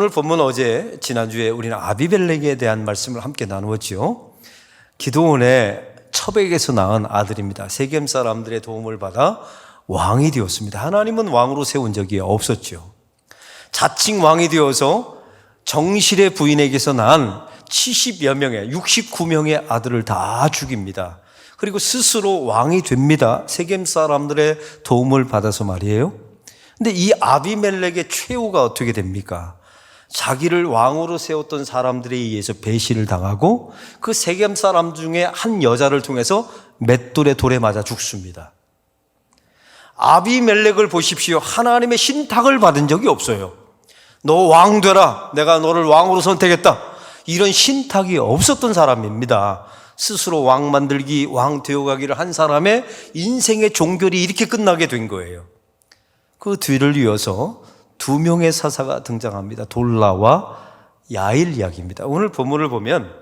오늘 본문 지난주에 우리는 아비멜렉에 대한 말씀을 함께 나누었죠. 기드온의 첩에게서 낳은 아들입니다. 세겜 사람들의 도움을 받아 왕이 되었습니다. 하나님은 왕으로 세운 적이 없었죠. 자칭 왕이 되어서 정실의 부인에게서 낳은 70여 명의 69명의 아들을 다 죽입니다. 그리고 스스로 왕이 됩니다. 세겜 사람들의 도움을 받아서 말이에요. 근데 이 아비멜렉의 최후가 어떻게 됩니까? 자기를 왕으로 세웠던 사람들에 의해서 배신을 당하고 그 세겜 사람 중에 한 여자를 통해서 맷돌에 돌에 맞아 죽습니다. 아비멜렉을 보십시오. 하나님의 신탁을 받은 적이 없어요. 너 왕 되라. 내가 너를 왕으로 선택했다. 이런 신탁이 없었던 사람입니다. 스스로 왕 만들기, 왕 되어가기를 한 사람의 인생의 종결이 이렇게 끝나게 된 거예요. 그 뒤를 이어서 두 명의 사사가 등장합니다. 돌라와 야일 이야기입니다. 오늘 본문을 보면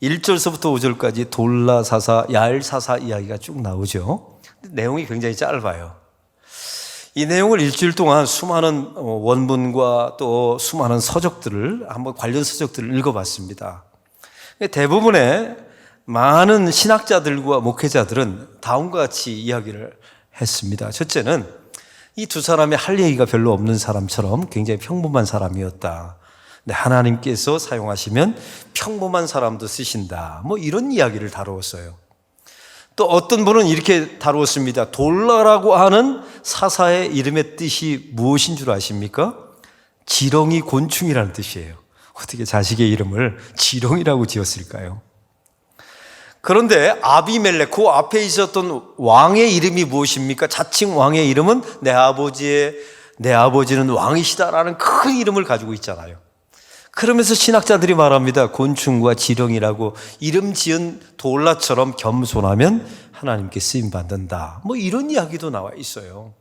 1절서부터 5절까지 돌라 사사, 야일 사사 이야기가 쭉 나오죠. 내용이 굉장히 짧아요. 이 내용을 일주일 동안 수많은 원문과 또 수많은 서적들을 한번 관련 서적들을 읽어봤습니다. 대부분의 많은 신학자들과 목회자들은 다음과 같이 이야기를 했습니다. 첫째는 이 두 사람이 할 얘기가 별로 없는 사람처럼 굉장히 평범한 사람이었다. 근데 하나님께서 사용하시면 평범한 사람도 쓰신다. 이런 이야기를 다루었어요. 또 어떤 분은 이렇게 다루었습니다. 돌라라고 하는 사사의 이름의 뜻이 무엇인 줄 아십니까? 지렁이 곤충이라는 뜻이에요. 어떻게 자식의 이름을 지렁이라고 지었을까요? 그런데 아비멜렉, 그 앞에 있었던 왕의 이름이 무엇입니까? 자칭 왕의 이름은 내 아버지는 왕이시다라는 큰 이름을 가지고 있잖아요. 그러면서 신학자들이 말합니다. 곤충과 지렁이라고 이름 지은 돌라처럼 겸손하면 하나님께 쓰임받는다. 이런 이야기도 나와 있어요.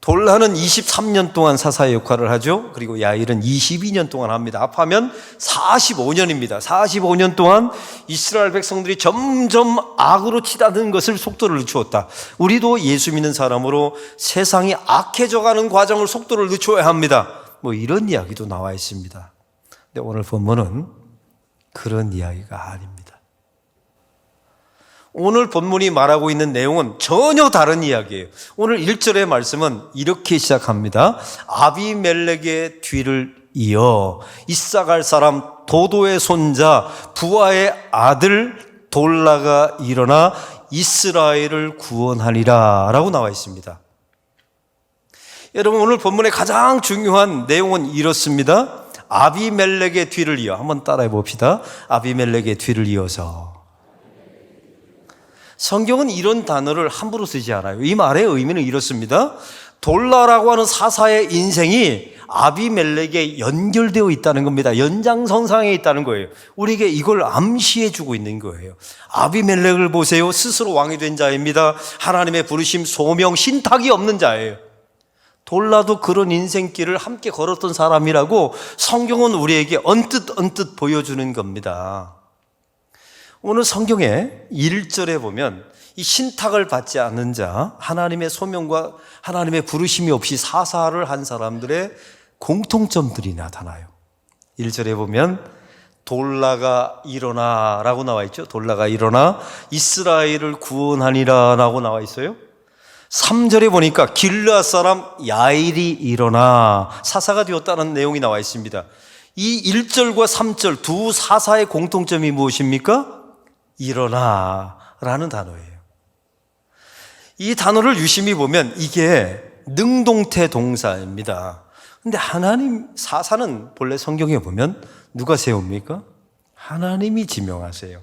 돌라는 23년 동안 사사의 역할을 하죠. 그리고 야일은 22년 동안 합니다. 합하면 45년입니다. 45년 동안 이스라엘 백성들이 점점 악으로 치닫는 것을 속도를 늦추었다. 우리도 예수 믿는 사람으로 세상이 악해져가는 과정을 속도를 늦춰야 합니다. 이런 이야기도 나와 있습니다. 근데 오늘 본문은 그런 이야기가 아닙니다. 오늘 본문이 말하고 있는 내용은 전혀 다른 이야기예요. 오늘 1절의 말씀은 이렇게 시작합니다. 아비멜렉의 뒤를 이어 이사갈 사람 도도의 손자 부하의 아들 돌라가 일어나 이스라엘을 구원하리라 라고 나와 있습니다. 여러분, 오늘 본문의 가장 중요한 내용은 이렇습니다. 아비멜렉의 뒤를 이어, 한번 따라해 봅시다. 아비멜렉의 뒤를 이어서. 성경은 이런 단어를 함부로 쓰지 않아요. 이 말의 의미는 이렇습니다. 돌라라고 하는 사사의 인생이 아비멜렉에 연결되어 있다는 겁니다. 연장선상에 있다는 거예요. 우리에게 이걸 암시해 주고 있는 거예요. 아비멜렉을 보세요. 스스로 왕이 된 자입니다. 하나님의 부르심, 소명, 신탁이 없는 자예요. 돌라도 그런 인생길을 함께 걸었던 사람이라고 성경은 우리에게 언뜻 보여주는 겁니다. 오늘 성경의 1절에 보면 이 신탁을 받지 않는 자, 하나님의 소명과 하나님의 부르심이 없이 사사를 한 사람들의 공통점들이 나타나요. 1절에 보면 돌라가 일어나 라고 나와 있죠. 돌라가 일어나 이스라엘을 구원하니라 라고 나와 있어요. 3절에 보니까 길르앗 사람 야일이 일어나 사사가 되었다는 내용이 나와 있습니다. 이 1절과 3절 두 사사의 공통점이 무엇입니까? 일어나 라는 단어예요. 이 단어를 유심히 보면 이게 능동태 동사입니다. 근데 하나님 사사는 본래 성경에 보면 누가 세웁니까? 하나님이 지명하세요.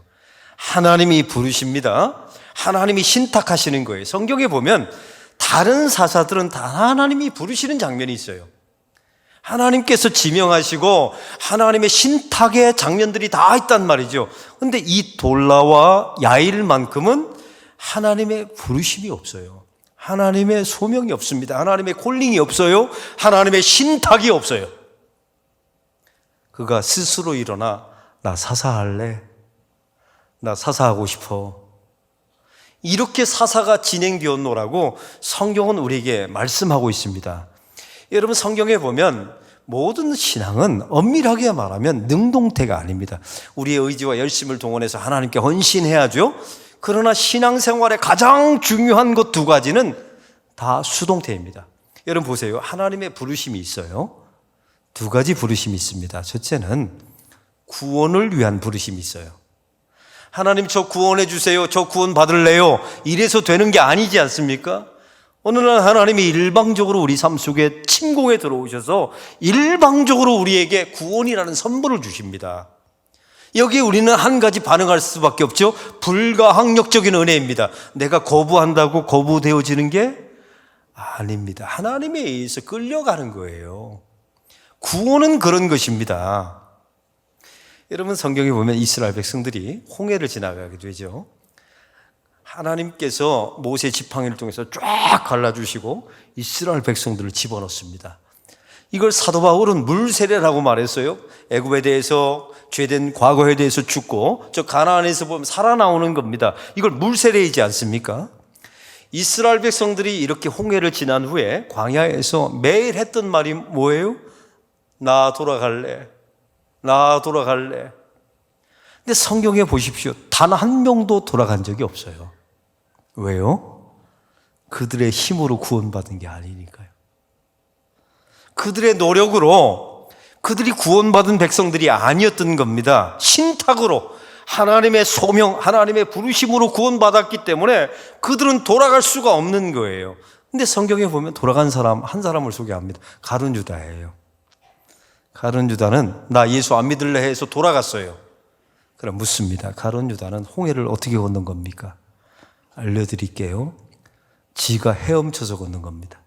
하나님이 부르십니다. 하나님이 신탁하시는 거예요. 성경에 보면 다른 사사들은 다 하나님이 부르시는 장면이 있어요. 하나님께서 지명하시고 하나님의 신탁의 장면들이 다 있단 말이죠. 그런데 이 돌라와 야일만큼은 하나님의 부르심이 없어요. 하나님의 소명이 없습니다. 하나님의 콜링이 없어요. 하나님의 신탁이 없어요. 그가 스스로 일어나 나 사사할래? 나 사사하고 싶어. 이렇게 사사가 진행되었노라고 성경은 우리에게 말씀하고 있습니다. 여러분, 성경에 보면 모든 신앙은 엄밀하게 말하면 능동태가 아닙니다. 우리의 의지와 열심을 동원해서 하나님께 헌신해야죠. 그러나 신앙생활의 가장 중요한 것 두 가지는 다 수동태입니다. 여러분 보세요. 하나님의 부르심이 있어요. 두 가지 부르심이 있습니다. 첫째는 구원을 위한 부르심이 있어요. 하나님 저 구원해 주세요. 저 구원 받을래요. 이래서 되는 게 아니지 않습니까? 어느 날 하나님이 일방적으로 우리 삶 속에 침공에 들어오셔서 일방적으로 우리에게 구원이라는 선물을 주십니다. 여기에 우리는 한 가지 반응할 수밖에 없죠. 불가항력적인 은혜입니다. 내가 거부한다고 거부되어지는 게 아닙니다. 하나님에 의해서 끌려가는 거예요. 구원은 그런 것입니다. 여러분 성경에 보면 이스라엘 백성들이 홍해를 지나가게 되죠. 하나님께서 모세 지팡이를 통해서 쫙 갈라주시고 이스라엘 백성들을 집어넣습니다. 이걸 사도 바울은 물세례라고 말했어요. 애굽에 대해서 죄된 과거에 대해서 죽고 저 가나안에서 보면 살아나오는 겁니다. 이걸 물세례이지 않습니까? 이스라엘 백성들이 이렇게 홍해를 지난 후에 광야에서 매일 했던 말이 뭐예요? 나 돌아갈래. 나 돌아갈래. 근데 성경에 보십시오. 단 한 명도 돌아간 적이 없어요. 왜요? 그들의 힘으로 구원받은 게 아니니까요. 그들의 노력으로 그들이 구원받은 백성들이 아니었던 겁니다. 신탁으로 하나님의 소명, 하나님의 부르심으로 구원받았기 때문에 그들은 돌아갈 수가 없는 거예요. 근데 성경에 보면 돌아간 사람 한 사람을 소개합니다. 가룟 유다예요. 가룟 유다는 나 예수 안 믿을래 해서 돌아갔어요. 그럼 묻습니다. 가룟 유다는 홍해를 어떻게 건넌 겁니까? 알려드릴게요. 지가 헤엄쳐서 건넌 겁니다.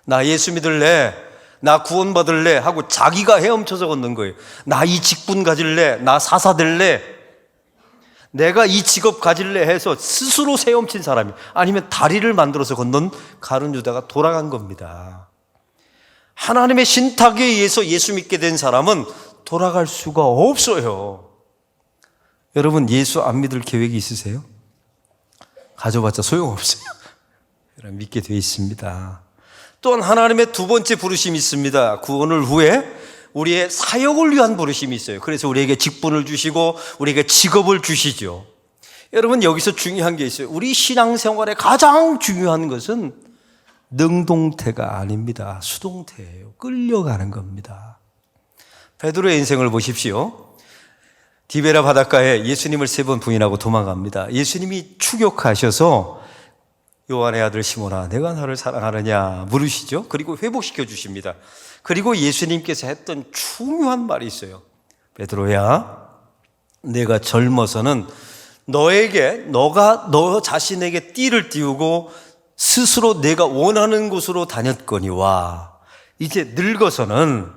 나 예수 믿을래, 나 구원받을래 하고 자기가 헤엄쳐서 건넌 거예요. 나 이 직분 가질래, 나 사사 될래, 내가 이 직업 가질래 해서 스스로 헤엄친 사람이, 아니면 다리를 만들어서 건넌 가룟 유다가 돌아간 겁니다. 하나님의 신탁에 의해서 예수 믿게 된 사람은 돌아갈 수가 없어요. 여러분 예수 안 믿을 계획이 있으세요? 가져봤자 소용없어요. 여러분 믿게 되어 있습니다. 또한 하나님의 두 번째 부르심이 있습니다. 구원을 후에 우리의 사역을 위한 부르심이 있어요. 그래서 우리에게 직분을 주시고 우리에게 직업을 주시죠. 여러분 여기서 중요한 게 있어요. 우리 신앙생활의 가장 중요한 것은 능동태가 아닙니다. 수동태예요. 끌려가는 겁니다. 베드로의 인생을 보십시오. 디베라 바닷가에 예수님을 3번 부인하고 도망갑니다. 예수님이 추격하셔서 요한의 아들 시몬아 내가 너를 사랑하느냐 물으시죠. 그리고 회복시켜 주십니다. 그리고 예수님께서 했던 중요한 말이 있어요. 베드로야 내가 젊어서는 너에게 너 자신에게 띠를 띄우고 스스로 내가 원하는 곳으로 다녔거니와 이제 늙어서는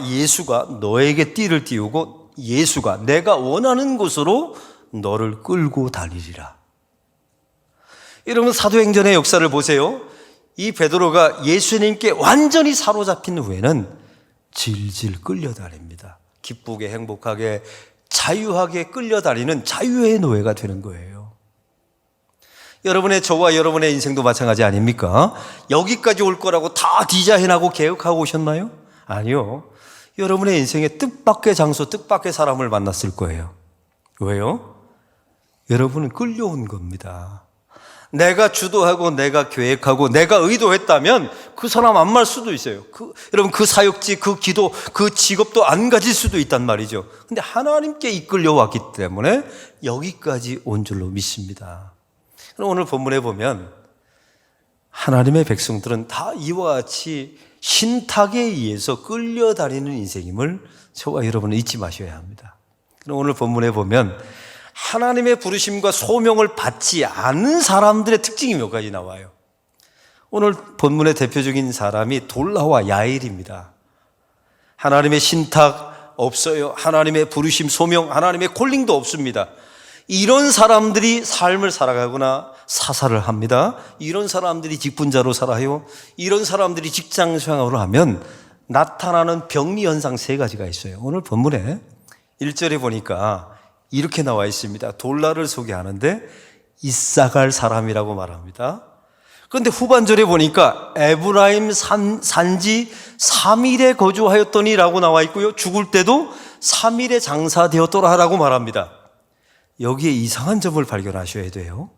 예수가 너에게 띠를 띄우고 예수가 내가 원하는 곳으로 너를 끌고 다니리라. 여러분 사도행전의 역사를 보세요. 이 베드로가 예수님께 완전히 사로잡힌 후에는 질질 끌려다닙니다. 기쁘게 행복하게 자유하게 끌려다니는 자유의 노예가 되는 거예요. 여러분의 저와 여러분의 인생도 마찬가지 아닙니까? 여기까지 올 거라고 다 디자인하고 계획하고 오셨나요? 아니요. 여러분의 인생에 뜻밖의 장소, 뜻밖의 사람을 만났을 거예요. 왜요? 여러분은 끌려온 겁니다. 내가 주도하고 내가 계획하고 내가 의도했다면 그 사람 안 말 수도 있어요. 여러분 그 사역지, 그 기도, 그 직업도 안 가질 수도 있단 말이죠. 근데 하나님께 이끌려 왔기 때문에 여기까지 온 줄로 믿습니다. 그럼 오늘 본문에 보면 하나님의 백성들은 다 이와 같이 신탁에 의해서 끌려다니는 인생임을 저와 여러분은 잊지 마셔야 합니다. 그럼 오늘 본문에 보면 하나님의 부르심과 소명을 받지 않는 사람들의 특징이 몇 가지 나와요. 오늘 본문의 대표적인 사람이 돌라와 야일입니다. 하나님의 신탁 없어요. 하나님의 부르심, 소명, 하나님의 콜링도 없습니다. 이런 사람들이 삶을 살아가거나 사사를 합니다. 이런 사람들이 직분자로 살아요. 이런 사람들이 직장 생활을 하면 나타나는 병리 현상 3가지가 있어요. 오늘 본문에 1절에 보니까 이렇게 나와 있습니다. 돌라를 소개하는데 이사갈 사람이라고 말합니다. 그런데 후반절에 보니까 에브라임 산지 3일에 거주하였더니라고 나와 있고요. 죽을 때도 3일에 장사되었더라라고 말합니다. 여기에 이상한 점을 발견하셔야 돼요.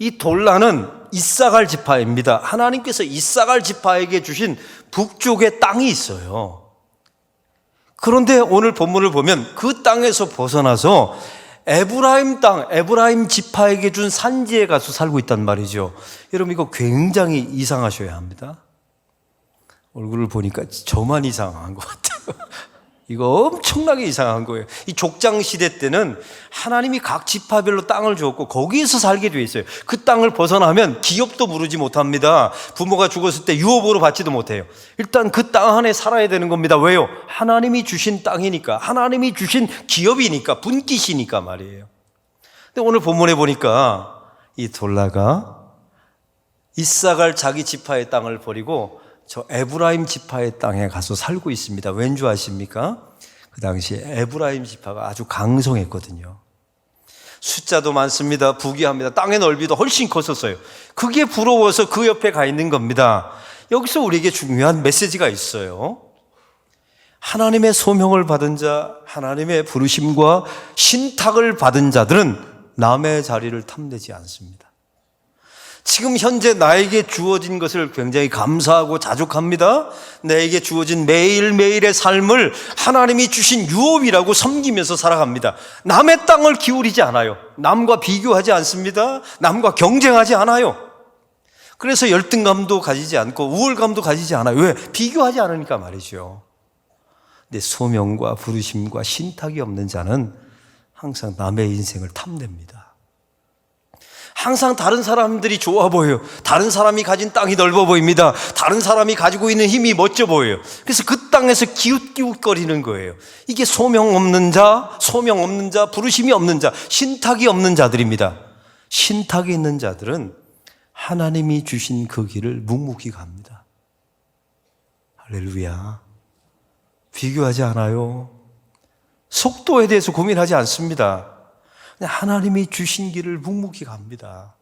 이 돌라는 이사갈 지파입니다. 하나님께서 이사갈 지파에게 주신 북쪽에 땅이 있어요. 그런데 오늘 본문을 보면 그 땅에서 벗어나서 에브라임 땅, 에브라임 지파에게 준 산지에 가서 살고 있단 말이죠. 여러분 이거 굉장히 이상하셔야 합니다. 얼굴을 보니까 저만 이상한 것 같아요. 이거 엄청나게 이상한 거예요. 이 족장 시대 때는 하나님이 각 지파별로 땅을 주었고 거기에서 살게 돼 있어요. 그 땅을 벗어나면 기업도 무르지 못합니다. 부모가 죽었을 때 유업으로 받지도 못해요. 일단 그 땅 안에 살아야 되는 겁니다. 왜요? 하나님이 주신 땅이니까, 하나님이 주신 기업이니까, 분깃이니까 말이에요. 근데 오늘 본문에 보니까 이 돌라가 이사갈 자기 지파의 땅을 버리고 저 에브라임 지파의 땅에 가서 살고 있습니다. 왠 줄 아십니까? 그 당시에 에브라임 지파가 아주 강성했거든요. 숫자도 많습니다. 부귀합니다. 땅의 넓이도 훨씬 컸었어요. 그게 부러워서 그 옆에 가 있는 겁니다. 여기서 우리에게 중요한 메시지가 있어요. 하나님의 소명을 받은 자, 하나님의 부르심과 신탁을 받은 자들은 남의 자리를 탐내지 않습니다. 지금 현재 나에게 주어진 것을 굉장히 감사하고 자족합니다. 나에게 주어진 매일매일의 삶을 하나님이 주신 유업이라고 섬기면서 살아갑니다. 남의 땅을 기울이지 않아요. 남과 비교하지 않습니다. 남과 경쟁하지 않아요. 그래서 열등감도 가지지 않고 우월감도 가지지 않아요. 왜? 비교하지 않으니까 말이죠. 근데 소명과 부르심과 신탁이 없는 자는 항상 남의 인생을 탐냅니다. 항상 다른 사람들이 좋아 보여요. 다른 사람이 가진 땅이 넓어 보입니다. 다른 사람이 가지고 있는 힘이 멋져 보여요. 그래서 그 땅에서 기웃기웃거리는 거예요. 이게 소명 없는 자, 부르심이 없는 자, 신탁이 없는 자들입니다. 신탁이 있는 자들은 하나님이 주신 그 길을 묵묵히 갑니다. 할렐루야. 비교하지 않아요. 속도에 대해서 고민하지 않습니다. 하나님이 주신 길을 묵묵히 갑니다.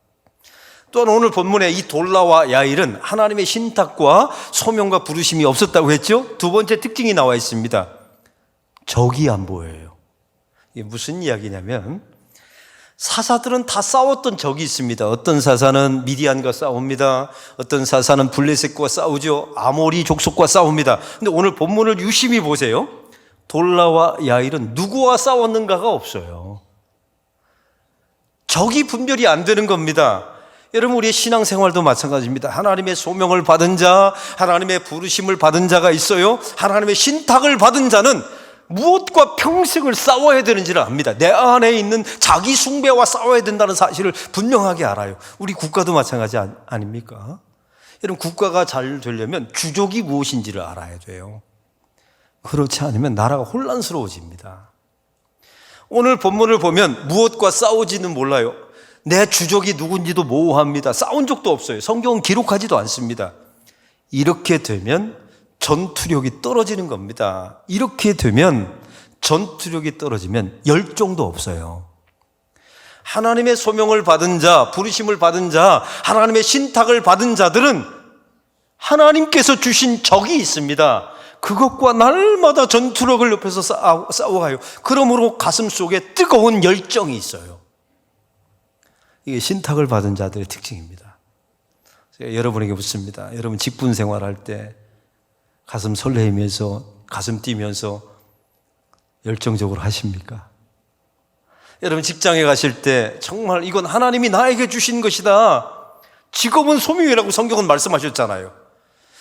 또한 오늘 본문에 이 돌라와 야일은 하나님의 신탁과 소명과 부르심이 없었다고 했죠. 두 번째 특징이 나와 있습니다. 적이 안 보여요. 이게 무슨 이야기냐면 사사들은 다 싸웠던 적이 있습니다. 어떤 사사는 미디안과 싸웁니다. 어떤 사사는 블레셋과 싸우죠. 아모리 족속과 싸웁니다. 근데 오늘 본문을 유심히 보세요. 돌라와 야일은 누구와 싸웠는가가 없어요. 적이 분별이 안 되는 겁니다. 여러분 우리의 신앙생활도 마찬가지입니다. 하나님의 소명을 받은 자, 하나님의 부르심을 받은 자가 있어요. 하나님의 신탁을 받은 자는 무엇과 평생을 싸워야 되는지를 압니다. 내 안에 있는 자기 숭배와 싸워야 된다는 사실을 분명하게 알아요. 우리 국가도 마찬가지 아닙니까? 여러분 국가가 잘 되려면 주족이 무엇인지를 알아야 돼요. 그렇지 않으면 나라가 혼란스러워집니다. 오늘 본문을 보면 무엇과 싸우지는 몰라요. 내 주족이 누군지도 모호합니다. 싸운 적도 없어요. 성경은 기록하지도 않습니다. 이렇게 되면 전투력이 떨어지는 겁니다. 이렇게 되면 전투력이 떨어지면 열정도 없어요. 하나님의 소명을 받은 자, 부르심을 받은 자, 하나님의 신탁을 받은 자들은 하나님께서 주신 적이 있습니다. 그것과 날마다 전투력을 높여서 싸워가요. 그러므로 가슴 속에 뜨거운 열정이 있어요. 이게 신탁을 받은 자들의 특징입니다. 제가 여러분에게 묻습니다. 여러분 직분 생활할 때 가슴 설레이면서 가슴 뛰면서 열정적으로 하십니까? 여러분 직장에 가실 때 정말 이건 하나님이 나에게 주신 것이다. 직업은 소명이라고 성경은 말씀하셨잖아요.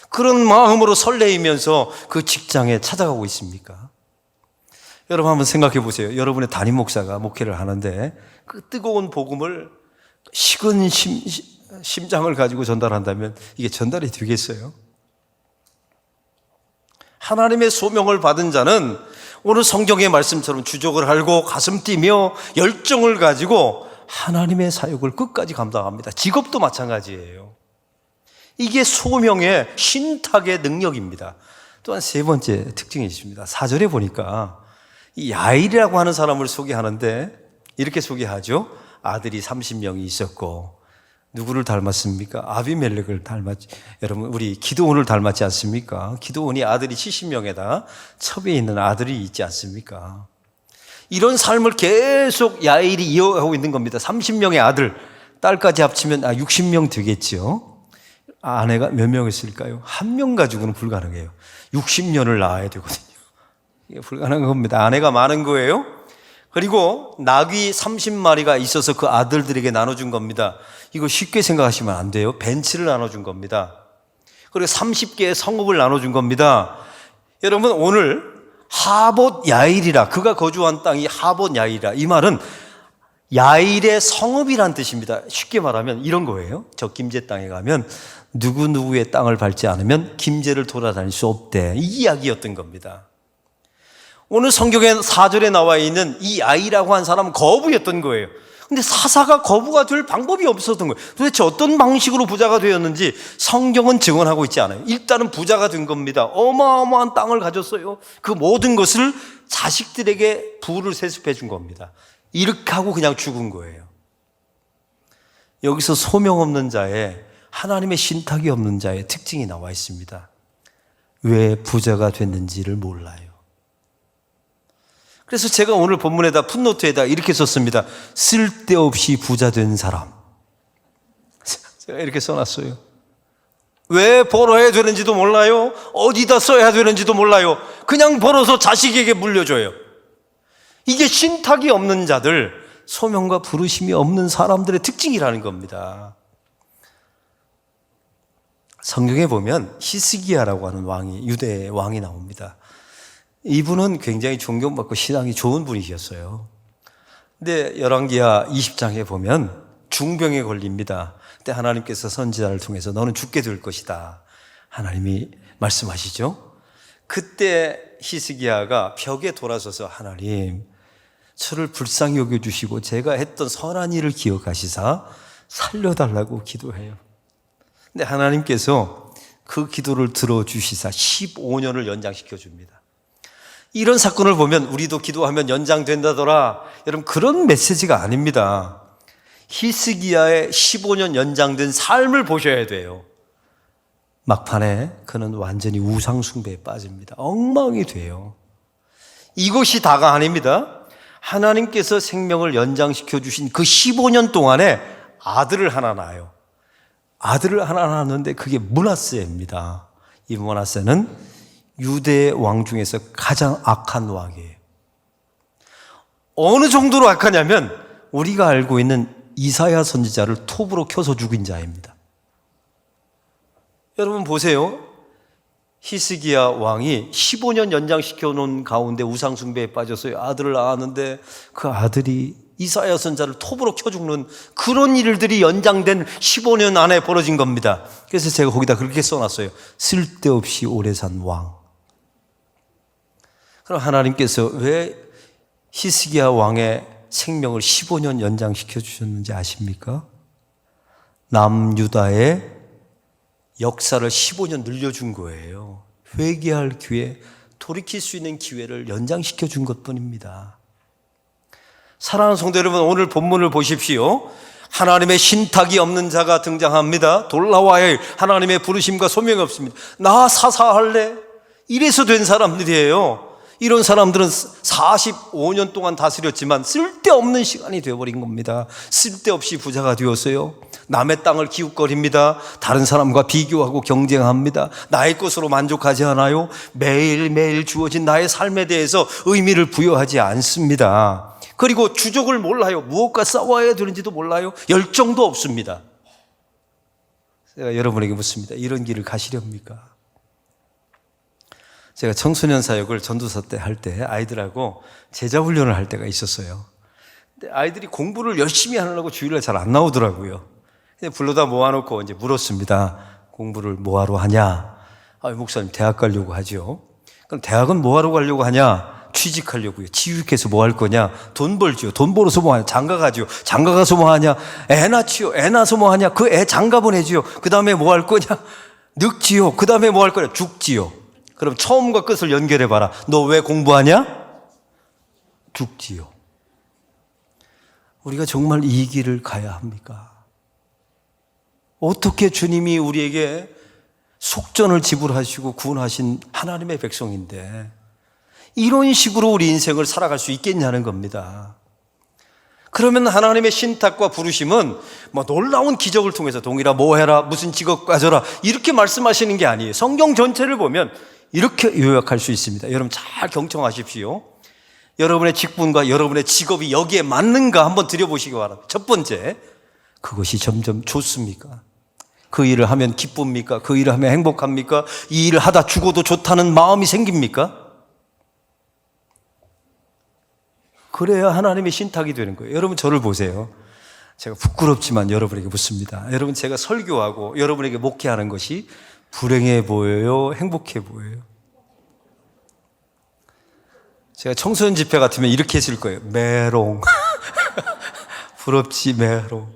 그런 마음으로 설레이면서 그 직장에 찾아가고 있습니까? 여러분 한번 생각해 보세요. 여러분의 담임 목사가 목회를 하는데 그 뜨거운 복음을 식은 심장을 가지고 전달한다면 이게 전달이 되겠어요? 하나님의 소명을 받은 자는 오늘 성경의 말씀처럼 주족을 알고 가슴 뛰며 열정을 가지고 하나님의 사역을 끝까지 감당합니다. 직업도 마찬가지예요. 이게 소명의 신탁의 능력입니다. 또한 세 번째 특징이 있습니다. 4절에 보니까 이 야일이라고 하는 사람을 소개하는데 이렇게 소개하죠. 아들이 30명이 있었고 누구를 닮았습니까? 아비멜렉을 닮았지. 여러분, 우리 기드온을 닮았지 않습니까? 기드온이 아들이 70명에다 첩에 있는 아들이 있지 않습니까? 이런 삶을 계속 야일이 이어가고 있는 겁니다. 30명의 아들, 딸까지 합치면 60명 되겠죠. 아내가 몇 명이었을까요? 한 명 가지고는 불가능해요. 60년을 낳아야 되거든요. 이게 불가능한 겁니다. 아내가 많은 거예요. 그리고 낙이 30마리가 있어서 그 아들들에게 나눠준 겁니다. 이거 쉽게 생각하시면 안 돼요. 벤치를 나눠준 겁니다. 그리고 30개의 성읍을 나눠준 겁니다. 여러분, 오늘 하봇 야일이라, 그가 거주한 땅이 하봇 야일이라, 이 말은 야일의 성읍이란 뜻입니다. 쉽게 말하면 이런 거예요. 저 김제 땅에 가면 누구누구의 땅을 밟지 않으면 김제를 돌아다닐 수 없대, 이 이야기였던 겁니다. 오늘 성경에 4절에 나와 있는 이 야일이라고 한 사람은 거부였던 거예요. 근데 사사가 거부가 될 방법이 없었던 거예요. 도대체 어떤 방식으로 부자가 되었는지 성경은 증언하고 있지 않아요. 일단은 부자가 된 겁니다. 어마어마한 땅을 가졌어요. 그 모든 것을 자식들에게 부를 세습해 준 겁니다. 이렇게 하고 그냥 죽은 거예요. 여기서 소명 없는 자의, 하나님의 신탁이 없는 자의 특징이 나와 있습니다. 왜 부자가 됐는지를 몰라요. 그래서 제가 오늘 본문에다, 풋노트에다 이렇게 썼습니다. 쓸데없이 부자 된 사람. 제가 이렇게 써놨어요. 왜 벌어야 되는지도 몰라요. 어디다 써야 되는지도 몰라요. 그냥 벌어서 자식에게 물려줘요. 이게 신탁이 없는 자들, 소명과 부르심이 없는 사람들의 특징이라는 겁니다. 성경에 보면 히스기야라고 하는 왕이, 유대의 왕이 나옵니다. 이분은 굉장히 존경받고 신앙이 좋은 분이셨어요. 근데 열왕기하 20장에 보면 중병에 걸립니다. 그때 하나님께서 선지자를 통해서 너는 죽게 될 것이다, 하나님이 말씀하시죠. 그때 히스기야가 벽에 돌아서서 하나님, 저를 불쌍히 여겨주시고 제가 했던 선한 일을 기억하시사 살려달라고 기도해요. 근데 하나님께서 그 기도를 들어주시사 15년을 연장시켜 줍니다. 이런 사건을 보면 우리도 기도하면 연장된다더라, 여러분, 그런 메시지가 아닙니다. 히스기야의 15년 연장된 삶을 보셔야 돼요. 막판에 그는 완전히 우상 숭배에 빠집니다. 엉망이 돼요. 이것이 다가 아닙니다. 하나님께서 생명을 연장시켜 주신 그 15년 동안에 아들을 하나 낳아요. 아들을 하나 낳았는데 그게 므낫세입니다. 이 므낫세는 유대 왕 중에서 가장 악한 왕이에요. 어느 정도로 악하냐면 우리가 알고 있는 이사야 선지자를 톱으로 켜서 죽인 자입니다. 여러분 보세요. 히스기야 왕이 15년 연장시켜 놓은 가운데 우상 숭배에 빠졌어요. 아들을 낳았는데 그 아들이 이사야 선지자를 톱으로 켜 죽는 그런 일들이 연장된 15년 안에 벌어진 겁니다. 그래서 제가 거기다 그렇게 써놨어요. 쓸데없이 오래 산 왕. 그럼 하나님께서 왜 히스기야 왕의 생명을 15년 연장시켜 주셨는지 아십니까? 남유다의 역사를 15년 늘려준 거예요. 회개할 기회, 돌이킬 수 있는 기회를 연장시켜 준 것뿐입니다. 사랑하는 성도 여러분, 오늘 본문을 보십시오. 하나님의 신탁이 없는 자가 등장합니다. 돌라와의 하나님의 부르심과 소명이 없습니다. 나 사사할래? 이래서 된 사람들이에요. 이런 사람들은 45년 동안 다스렸지만 쓸데없는 시간이 되어버린 겁니다. 쓸데없이 부자가 되었어요. 남의 땅을 기웃거립니다. 다른 사람과 비교하고 경쟁합니다. 나의 것으로 만족하지 않아요. 매일매일 주어진 나의 삶에 대해서 의미를 부여하지 않습니다. 그리고 주족을 몰라요. 무엇과 싸워야 되는지도 몰라요. 열정도 없습니다. 제가 여러분에게 묻습니다. 이런 길을 가시렵니까? 제가 청소년 사역을 전도사 때 할 때 아이들하고 제자 훈련을 할 때가 있었어요. 근데 아이들이 공부를 열심히 하려고 주일날 잘 안 나오더라고요. 근데 불러다 모아놓고 이제 물었습니다. 공부를 뭐하러 하냐? 목사님 대학 가려고 하죠. 그럼 대학은 뭐하러 가려고 하냐? 취직하려고요. 취직해서 뭐 할 거냐? 돈 벌지요. 돈 벌어서 뭐 하냐? 장가 가지요. 장가 가서 뭐 하냐? 애 낳지요. 애 낳아서 뭐 하냐? 그 애 장가 보내지요. 그 다음에 뭐 할 거냐? 늙지요. 그 다음에 뭐 할 거냐? 죽지요. 그럼 처음과 끝을 연결해 봐라. 너 왜 공부하냐? 죽지요. 우리가 정말 이 길을 가야 합니까? 어떻게 주님이 우리에게 속전을 지불하시고 구원하신 하나님의 백성인데 이런 식으로 우리 인생을 살아갈 수 있겠냐는 겁니다. 그러면 하나님의 신탁과 부르심은 뭐 놀라운 기적을 통해서 동일아 뭐 해라 무슨 직업 가져라 이렇게 말씀하시는 게 아니에요. 성경 전체를 보면 이렇게 요약할 수 있습니다. 여러분 잘 경청하십시오. 여러분의 직분과 여러분의 직업이 여기에 맞는가 한번 들여보시기 바랍니다. 첫 번째, 그것이 점점 좋습니까? 그 일을 하면 기쁩니까? 그 일을 하면 행복합니까? 이 일을 하다 죽어도 좋다는 마음이 생깁니까? 그래야 하나님의 신탁이 되는 거예요. 여러분 저를 보세요. 제가 부끄럽지만 여러분에게 묻습니다. 여러분 제가 설교하고 여러분에게 목회하는 것이 불행해 보여요? 행복해 보여요? 제가 청소년 집회 같으면 이렇게 했을 거예요. 메롱. 부럽지 메롱.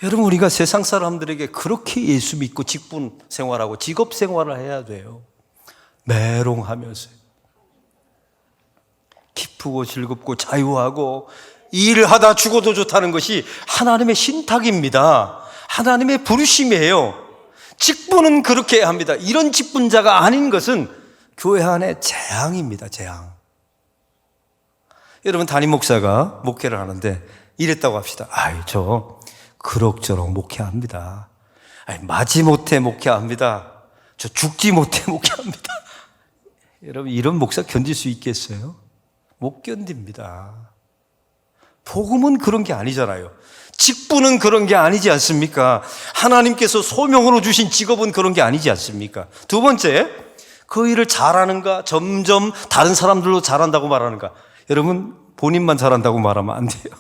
여러분 우리가 세상 사람들에게 그렇게 예수 믿고 직분 생활하고 직업 생활을 해야 돼요. 메롱하면서요. 기쁘고 즐겁고 자유하고 이 일을 하다 죽어도 좋다는 것이 하나님의 신탁입니다. 하나님의 부르심이에요. 직분은 그렇게 해야 합니다. 이런 직분자가 아닌 것은 교회 안에 재앙입니다. 재앙. 여러분 담임 목사가 목회를 하는데 이랬다고 합시다. 저 그럭저럭 목회합니다. 마지못해 목회합니다. 저 죽지 못해 목회합니다. 여러분 이런 목사 견딜 수 있겠어요? 못 견딥니다. 복음은 그런 게 아니잖아요. 직분은 그런 게 아니지 않습니까? 하나님께서 소명으로 주신 직업은 그런 게 아니지 않습니까? 두 번째, 그 일을 잘하는가? 점점 다른 사람들도 잘한다고 말하는가? 여러분 본인만 잘한다고 말하면 안 돼요.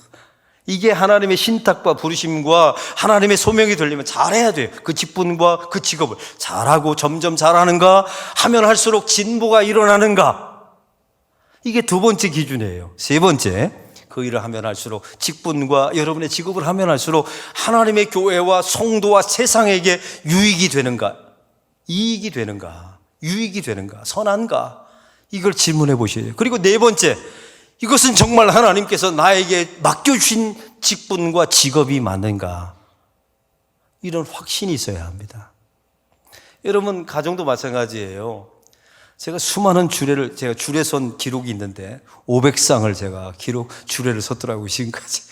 이게 하나님의 신탁과 부르심과 하나님의 소명이 되려면 잘해야 돼요. 그 직분과 그 직업을 잘하고 점점 잘하는가? 하면 할수록 진보가 일어나는가? 이게 두 번째 기준이에요. 세 번째, 그 일을 하면 할수록 직분과 여러분의 직업을 하면 할수록 하나님의 교회와 성도와 세상에게 유익이 되는가? 이익이 되는가? 유익이 되는가? 선한가? 이걸 질문해 보셔야 돼요. 그리고 네 번째, 이것은 정말 하나님께서 나에게 맡겨주신 직분과 직업이 맞는가? 이런 확신이 있어야 합니다. 여러분 가정도 마찬가지예요. 제가 수많은 주례를, 제가 주례 선 기록이 있는데 500쌍을 제가 주례를 섰더라고요. 지금까지.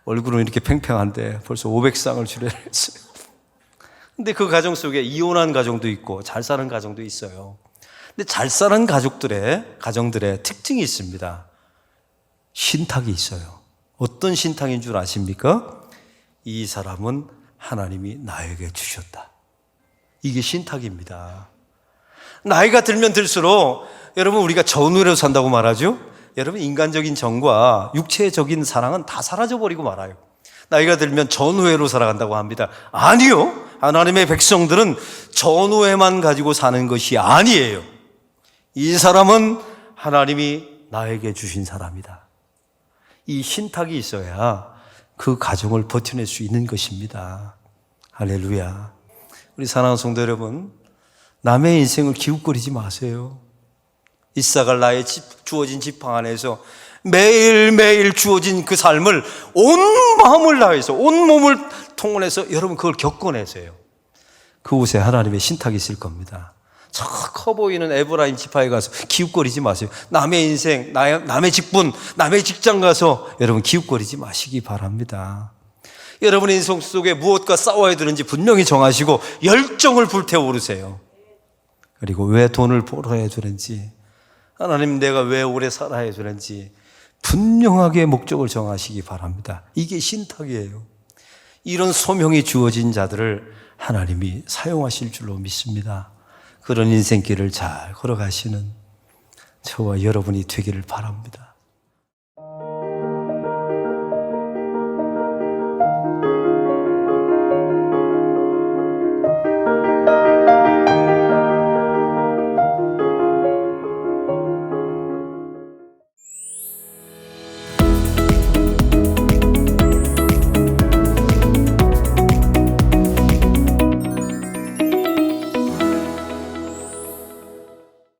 얼굴은 이렇게 팽팽한데 벌써 500쌍을 주례를 했어요. 근데 그 가정 속에 이혼한 가정도 있고 잘 사는 가정도 있어요. 근데 잘 사는 가정들의 특징이 있습니다. 신탁이 있어요. 어떤 신탁인 줄 아십니까? 이 사람은 하나님이 나에게 주셨다. 이게 신탁입니다. 나이가 들면 들수록 여러분 우리가 전우회로 산다고 말하죠. 여러분 인간적인 정과 육체적인 사랑은 다 사라져버리고 말아요. 나이가 들면 전우회로 살아간다고 합니다. 아니요. 하나님의 백성들은 전우회만 가지고 사는 것이 아니에요. 이 사람은 하나님이 나에게 주신 사람이다. 이 신탁이 있어야 그 가정을 버텨낼 수 있는 것입니다. 할렐루야. 우리 사랑하는 성도 여러분, 남의 인생을 기웃거리지 마세요. 이사갈 나의 주어진 지팡 안에서 매일매일 주어진 그 삶을 온 마음을 다해서 온 몸을 통원해서 여러분 그걸 겪어내세요. 그곳에 하나님의 신탁이 있을 겁니다. 저 커 보이는 에브라임 지파에 가서 기웃거리지 마세요. 남의 인생, 남의 직분, 남의 직장 가서 여러분 기웃거리지 마시기 바랍니다. 여러분의 인생 속에 무엇과 싸워야 되는지 분명히 정하시고 열정을 불태우르세요. 그리고 왜 돈을 벌어야 되는지, 하나님 내가 왜 오래 살아야 되는지 분명하게 목적을 정하시기 바랍니다. 이게 신탁이에요. 이런 소명이 주어진 자들을 하나님이 사용하실 줄로 믿습니다. 그런 인생길을 잘 걸어가시는 저와 여러분이 되기를 바랍니다.